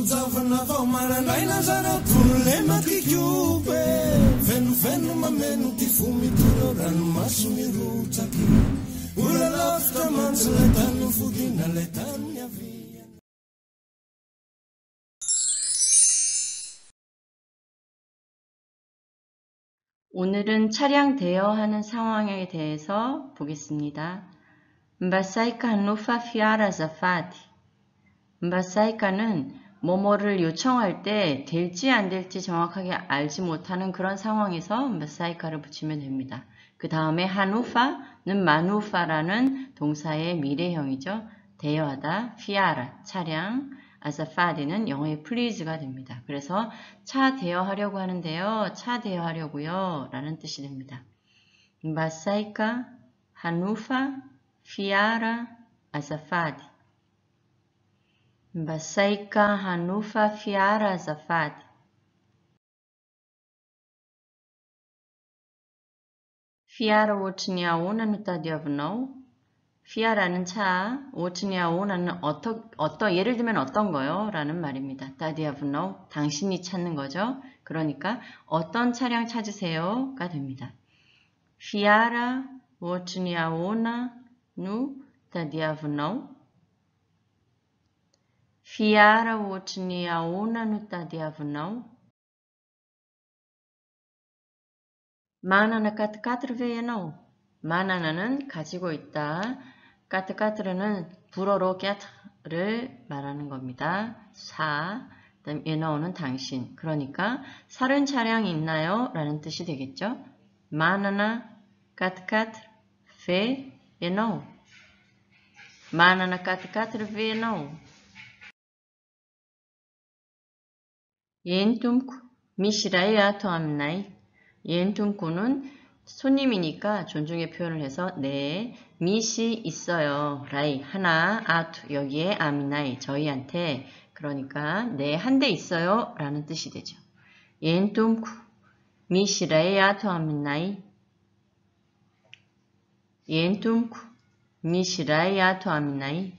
Manjavana vao marandraina zareo tolema kikiope fenofeno mameno ty fomitoro ranomaso mirotsaky ola lavitra mantsy lay tany fodina lay tany miavia. 오늘은 차량 대여하는 상황에 대해서 보겠습니다. Mbasaika hanufa fiara zafady. Mbasaika는 뭐뭐를 요청할 때 될지 안 될지 정확하게 알지 못하는 그런 상황에서 Mbasaika를 붙이면 됩니다. 그 다음에 hanufa는 manufa라는 동사의 미래형이죠. 대여하다, fiara, 차량, azafady는 영어의 please가 됩니다. 그래서 차 대여하려고 하는데요. 차 대여하려고요 라는 뜻이 됩니다. Mbasaika, hanufa, fiara, azafady. Mbasaika, hanufa, fiara, azafady. Fiara ohatry ny ahoana no tadiavinao? Fiara는 차, ohatry ny ahoana는 예를 들면 어떤 거요? 라는 말입니다. tadiavinao, 당신이 찾는 거죠. 그러니까 어떤 차량 찾으세요? 가 됩니다. Fiara ohatry ny ahoana no tadiavinao? Fiara ohatry ny ahoana no tadiavinao? Manana 4x4 ve ianao? Manana는 가지고 있다. 4x4는 불어로 4를 말하는 겁니다. 사, 그다음 ianao는 당신. 그러니까 사륜 차량이 있나요? 라는 뜻이 되겠죠. Manana 4x4 ve ianao? Manana 4x4 ve ianao? Yentumko mishiray ato aminay. 옌tum코는 손님이니까 존중의 표현을 해서 네, 미시 있어요. 라이 하나, 아투 여기에 아미나이 저희한테 그러니까 네, 한 대 있어요. 라는 뜻이 되죠. 옌tum코 미시라이 아투 아미나이 옌tum코 미시라이 아투 아미나이